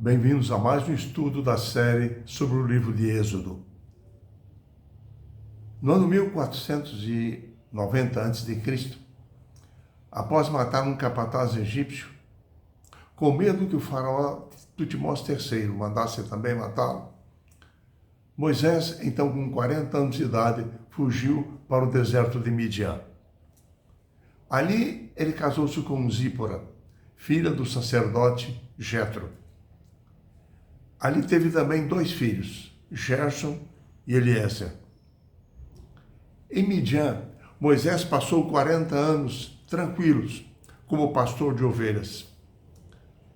Bem-vindos a mais um estudo da série sobre o livro de Êxodo. No ano 1490 a.C., após matar um capataz egípcio, com medo que o faraó Tutmós III mandasse também matá-lo, Moisés, então com 40 anos de idade, fugiu para o deserto de Midian. Ali ele casou-se com Zípora, filha do sacerdote Jetro. Ali teve também 2 filhos, Gerson e Eliezer. Em Midian, Moisés passou 40 anos tranquilos como pastor de ovelhas.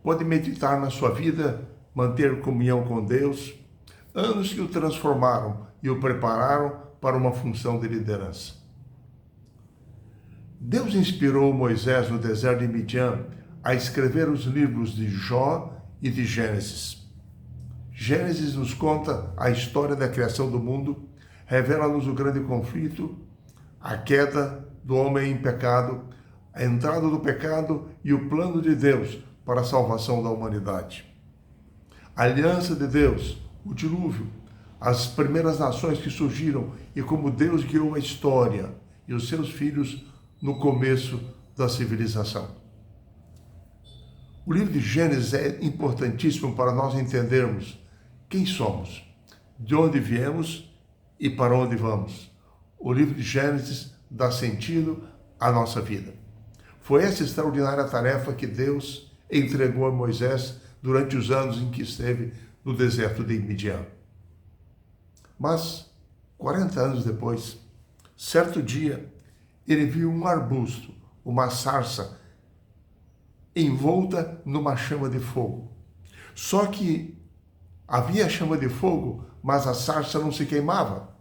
Pôde meditar na sua vida, manter comunhão com Deus, anos que o transformaram e o prepararam para uma função de liderança. Deus inspirou Moisés no deserto de Midian a escrever os livros de Jó e de Gênesis. Gênesis nos conta a história da criação do mundo, revela-nos o grande conflito, a queda do homem em pecado, a entrada do pecado e o plano de Deus para a salvação da humanidade. A aliança de Deus, o dilúvio, as primeiras nações que surgiram e como Deus guiou a história e os seus filhos no começo da civilização. O livro de Gênesis é importantíssimo para nós entendermos quem somos, de onde viemos e para onde vamos. O livro de Gênesis dá sentido à nossa vida. Foi essa extraordinária tarefa que Deus entregou a Moisés durante os anos em que esteve no deserto de Midian. Mas, 40 anos depois, certo dia, ele viu um arbusto, uma sarça, envolta numa chama de fogo. Só que havia chama de fogo, mas a sarça não se queimava.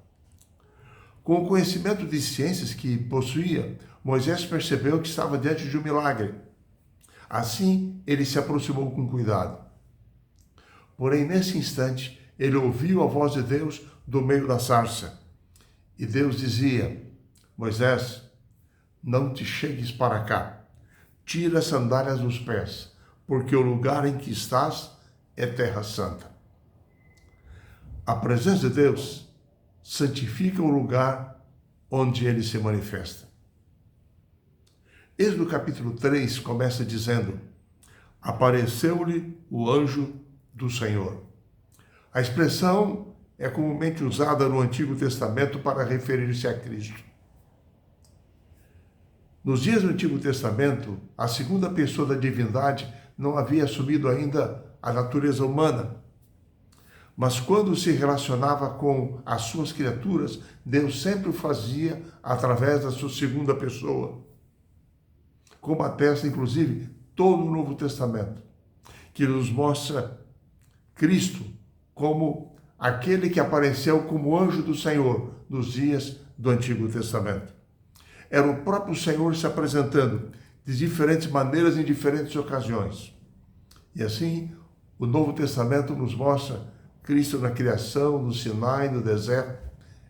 Com o conhecimento de ciências que possuía, Moisés percebeu que estava diante de um milagre. Assim, ele se aproximou com cuidado. Porém, nesse instante, ele ouviu a voz de Deus do meio da sarça. E Deus dizia: Moisés, não te chegues para cá. Tira as sandálias dos pés, porque o lugar em que estás é terra santa. A presença de Deus santifica o lugar onde ele se manifesta. Êxodo capítulo 3 começa dizendo: apareceu-lhe o anjo do Senhor. A expressão é comumente usada no Antigo Testamento para referir-se a Cristo. Nos dias do Antigo Testamento, a segunda pessoa da divindade não havia assumido ainda a natureza humana. Mas quando se relacionava com as suas criaturas, Deus sempre o fazia através da sua segunda pessoa. Como atesta, inclusive, todo o Novo Testamento, que nos mostra Cristo como aquele que apareceu como anjo do Senhor nos dias do Antigo Testamento. Era o próprio Senhor se apresentando de diferentes maneiras em diferentes ocasiões. E assim, o Novo Testamento nos mostra Cristo na criação, no Sinai, no deserto,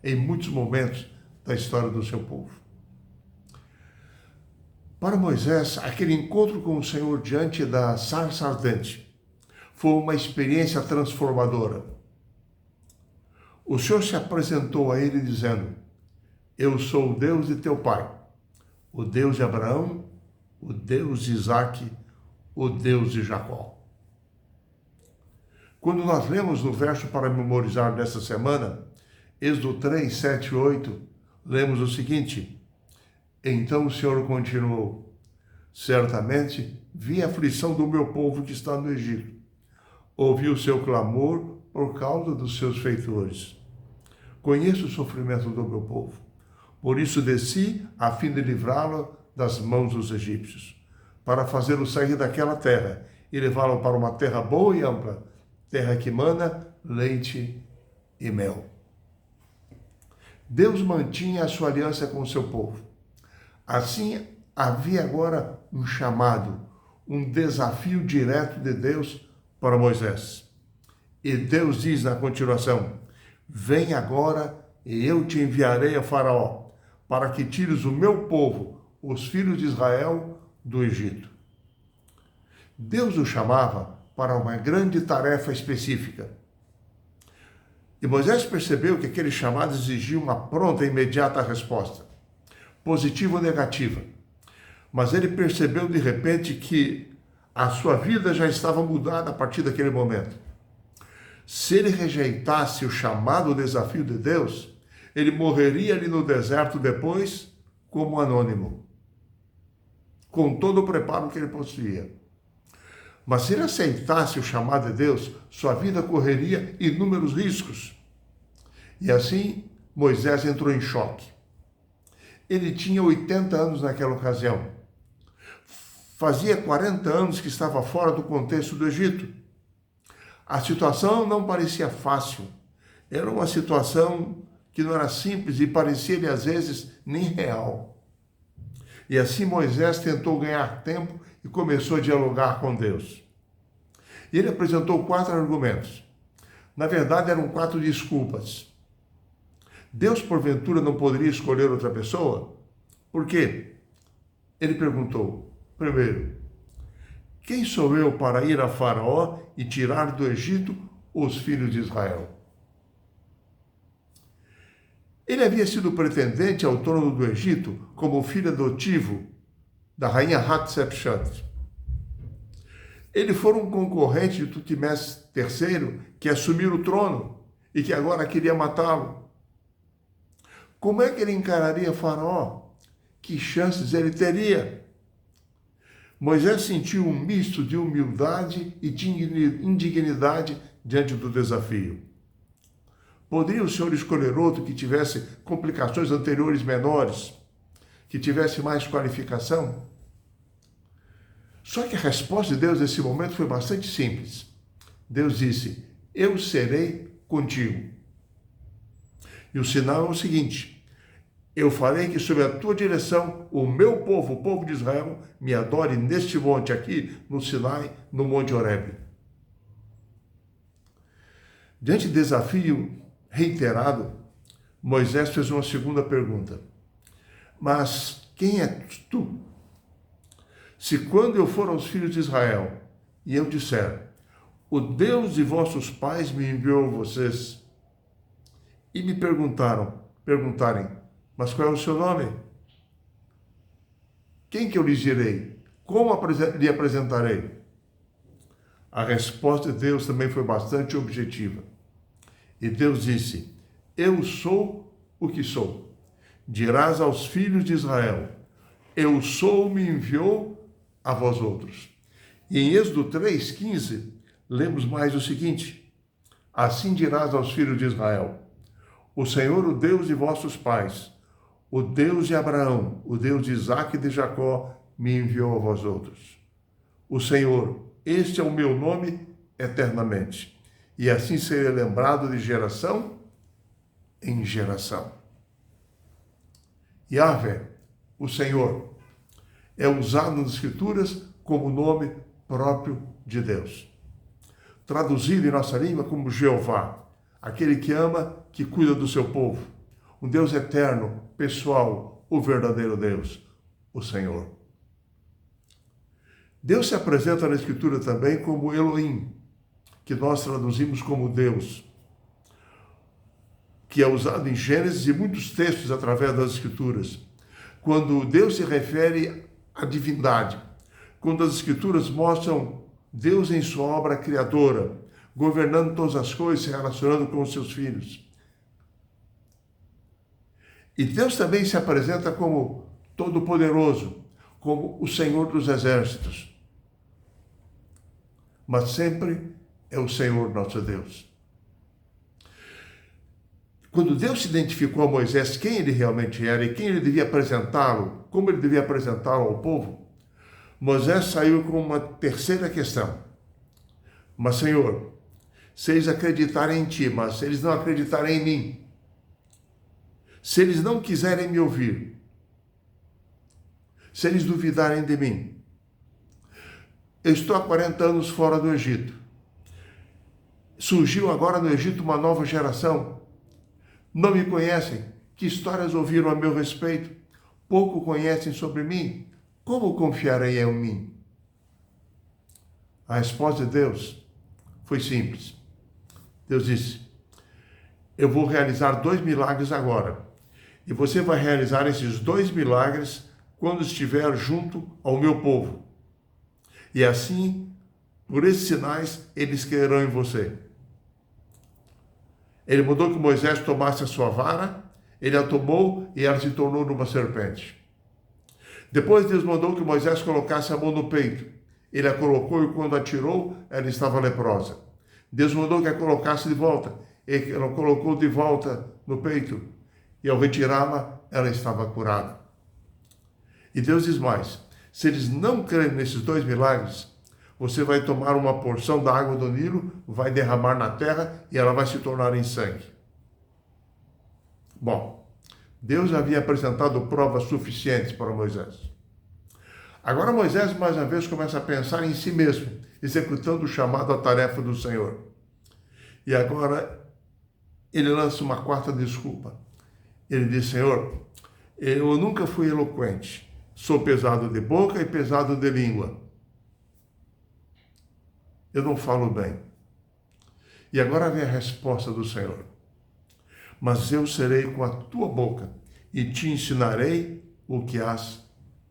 em muitos momentos da história do seu povo. Para Moisés, aquele encontro com o Senhor diante da sarça ardente foi uma experiência transformadora. O Senhor se apresentou a ele dizendo: eu sou o Deus de teu pai, o Deus de Abraão, o Deus de Isaque, o Deus de Jacó. Quando nós lemos no verso para memorizar desta semana, Êxodo 3, 7 e 8, lemos o seguinte: então o Senhor continuou: certamente vi a aflição do meu povo que está no Egito. Ouvi o seu clamor por causa dos seus feitores. Conheço o sofrimento do meu povo. Por isso desci a fim de livrá-lo das mãos dos egípcios, para fazê-lo sair daquela terra e levá-lo para uma terra boa e ampla, terra que mana leite e mel. Deus mantinha a sua aliança com o seu povo. Assim, havia agora um chamado, um desafio direto de Deus para Moisés. E Deus diz na continuação: vem agora e eu te enviarei a Faraó, para que tires o meu povo, os filhos de Israel, do Egito. Deus o chamava para uma grande tarefa específica. E Moisés percebeu que aquele chamado exigia uma pronta e imediata resposta, positiva ou negativa. Mas ele percebeu de repente que a sua vida já estava mudada a partir daquele momento. Se ele rejeitasse o chamado, o desafio de Deus, ele morreria ali no deserto depois como anônimo, com todo o preparo que ele possuía. Mas se ele aceitasse o chamado de Deus, sua vida correria inúmeros riscos. E assim, Moisés entrou em choque. Ele tinha 80 anos naquela ocasião. Fazia 40 anos que estava fora do contexto do Egito. A situação não parecia fácil. Era uma situação que não era simples e parecia-lhe às vezes nem real. E assim Moisés tentou ganhar tempo e começou a dialogar com Deus. E ele apresentou 4 argumentos. Na verdade, eram 4 desculpas. Deus, porventura, não poderia escolher outra pessoa? Por quê? Ele perguntou. Primeiro, quem sou eu para ir a Faraó e tirar do Egito os filhos de Israel? Ele havia sido pretendente ao trono do Egito como filho adotivo da rainha Hatshepsut. Ele foi um concorrente de Tutmés III que assumiu o trono e que agora queria matá-lo. Como é que ele encararia Faraó? Que chances ele teria? Moisés sentiu um misto de humildade e de indignidade diante do desafio. Poderia o Senhor escolher outro que tivesse complicações anteriores menores, que tivesse mais qualificação? Só que a resposta de Deus nesse momento foi bastante simples. Deus disse, eu serei contigo. E o sinal é o seguinte, eu farei que sob a tua direção o meu povo, o povo de Israel, me adore neste monte aqui, no Sinai, no Monte Horebe. Diante do desafio reiterado, Moisés fez uma segunda pergunta. Mas quem és tu? Se quando eu for aos filhos de Israel e eu disser, o Deus de vossos pais me enviou a vocês, e me perguntarem, mas qual é o seu nome? Quem que eu lhes direi? Como lhe apresentarei? A resposta de Deus também foi bastante objetiva. E Deus disse, eu sou o que sou. Dirás aos filhos de Israel, eu sou, me enviou a vós outros. E em Êxodo 3:15, lemos mais o seguinte, assim dirás aos filhos de Israel, o Senhor, o Deus de vossos pais, o Deus de Abraão, o Deus de Isaque e de Jacó, me enviou a vós outros. O Senhor, este é o meu nome eternamente, e assim serei lembrado de geração em geração. Yahvé, o Senhor, é usado nas Escrituras como nome próprio de Deus. Traduzido em nossa língua como Jeová, aquele que ama, que cuida do seu povo. Um Deus eterno, pessoal, o verdadeiro Deus, o Senhor. Deus se apresenta na Escritura também como Elohim, que nós traduzimos como Deus, que é usado em Gênesis e muitos textos através das Escrituras. Quando Deus se refere à divindade, quando as Escrituras mostram Deus em sua obra criadora, governando todas as coisas, se relacionando com os seus filhos. E Deus também se apresenta como Todo-Poderoso, como o Senhor dos Exércitos. Mas sempre é o Senhor nosso Deus. Quando Deus se identificou a Moisés quem ele realmente era e quem ele devia apresentá-lo, como ele devia apresentá-lo ao povo, Moisés saiu com uma terceira questão. Mas, Senhor, se eles acreditarem em Ti, mas se eles não acreditarem em mim, se eles não quiserem me ouvir, se eles duvidarem de mim, eu estou há 40 anos fora do Egito. Surgiu agora no Egito uma nova geração. Não me conhecem. Que histórias ouviram a meu respeito? Pouco conhecem sobre mim. Como confiarei em mim? A resposta de Deus foi simples. Deus disse: eu vou realizar 2 milagres agora. E você vai realizar esses 2 milagres quando estiver junto ao meu povo. E assim, por esses sinais, eles crerão em você. Ele mandou que Moisés tomasse a sua vara, ele a tomou e ela se tornou numa serpente. Depois Deus mandou que Moisés colocasse a mão no peito. Ele a colocou e quando a tirou, ela estava leprosa. Deus mandou que a colocasse de volta. Ela colocou de volta no peito e ao retirá-la, ela estava curada. E Deus diz mais: se eles não crerem nesses 2 milagres, você vai tomar uma porção da água do Nilo, vai derramar na terra e ela vai se tornar em sangue. Bom, Deus havia apresentado provas suficientes para Moisés. Agora Moisés, mais uma vez, começa a pensar em si mesmo, executando o chamado à tarefa do Senhor. E agora ele lança uma 4ª desculpa. Ele diz: Senhor, eu nunca fui eloquente, sou pesado de boca e pesado de língua. Eu não falo bem. E agora vem a resposta do Senhor: mas eu serei com a tua boca e te ensinarei o que has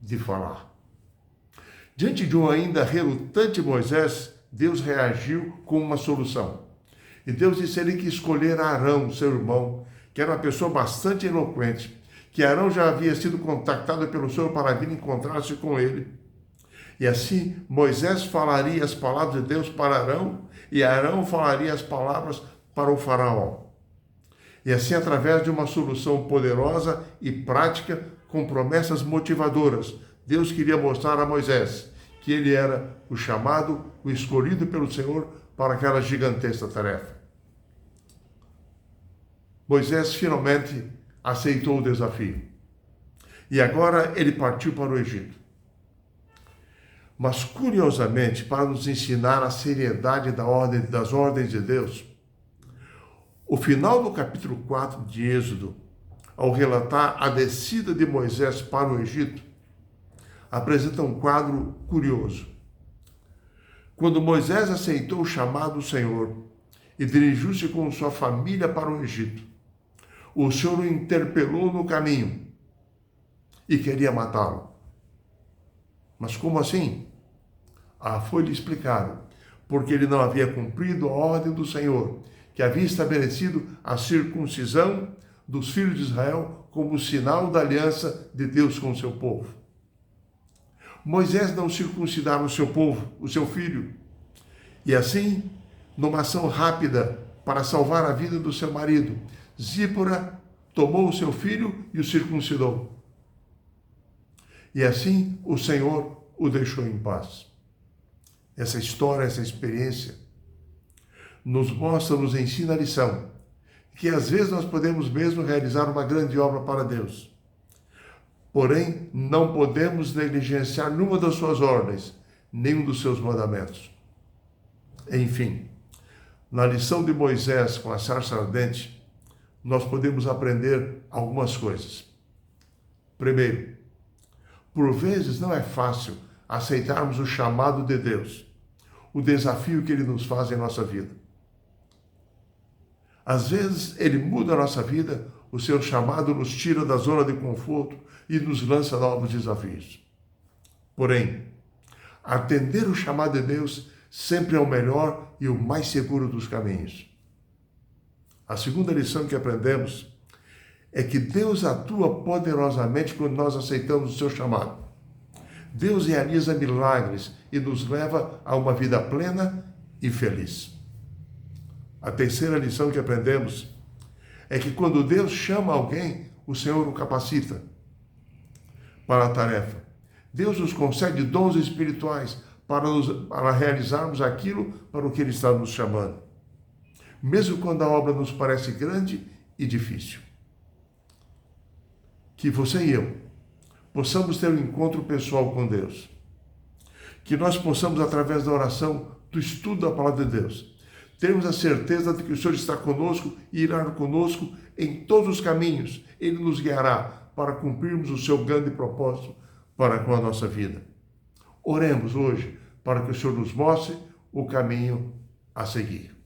de falar. Diante de um ainda relutante Moisés, Deus reagiu com uma solução. E Deus disse a ele que escolher Arão, seu irmão, que era uma pessoa bastante eloquente, que Arão já havia sido contactado pelo Senhor para vir encontrar-se com ele. E assim Moisés falaria as palavras de Deus para Arão, e Arão falaria as palavras para o faraó. E assim, através de uma solução poderosa e prática, com promessas motivadoras, Deus queria mostrar a Moisés que ele era o chamado, o escolhido pelo Senhor para aquela gigantesca tarefa. Moisés finalmente aceitou o desafio. E agora ele partiu para o Egito. Mas, curiosamente, para nos ensinar a seriedade das ordens de Deus, o final do capítulo 4 de Êxodo, ao relatar a descida de Moisés para o Egito, apresenta um quadro curioso. Quando Moisés aceitou o chamado do Senhor e dirigiu-se com sua família para o Egito, o Senhor o interpelou no caminho e queria matá-lo. Mas como assim? Foi-lhe explicado, porque ele não havia cumprido a ordem do Senhor, que havia estabelecido a circuncisão dos filhos de Israel como sinal da aliança de Deus com o seu povo. Moisés não circuncidava o seu povo, o seu filho. E assim, numa ação rápida para salvar a vida do seu marido, Zípora tomou o seu filho e o circuncidou. E assim o Senhor o deixou em paz. Essa história, essa experiência, nos mostra, nos ensina a lição, que às vezes nós podemos mesmo realizar uma grande obra para Deus. Porém, não podemos negligenciar nenhuma das suas ordens, nenhum dos seus mandamentos. Enfim, na lição de Moisés com a sarça ardente, nós podemos aprender algumas coisas. Primeiro, por vezes não é fácil aceitarmos o chamado de Deus, o desafio que Ele nos faz em nossa vida. Às vezes, Ele muda a nossa vida, o seu chamado nos tira da zona de conforto e nos lança novos desafios. Porém, atender o chamado de Deus sempre é o melhor e o mais seguro dos caminhos. A segunda lição que aprendemos é que Deus atua poderosamente quando nós aceitamos o seu chamado. Deus realiza milagres e nos leva a uma vida plena e feliz. A terceira lição que aprendemos é que quando Deus chama alguém, o Senhor o capacita para a tarefa. Deus nos concede dons espirituais para realizarmos aquilo para o que Ele está nos chamando, mesmo quando a obra nos parece grande e difícil. Que você e eu possamos ter um encontro pessoal com Deus. Que nós possamos, através da oração, do estudo da palavra de Deus, termos a certeza de que o Senhor está conosco e irá conosco em todos os caminhos. Ele nos guiará para cumprirmos o seu grande propósito para com a nossa vida. Oremos hoje para que o Senhor nos mostre o caminho a seguir.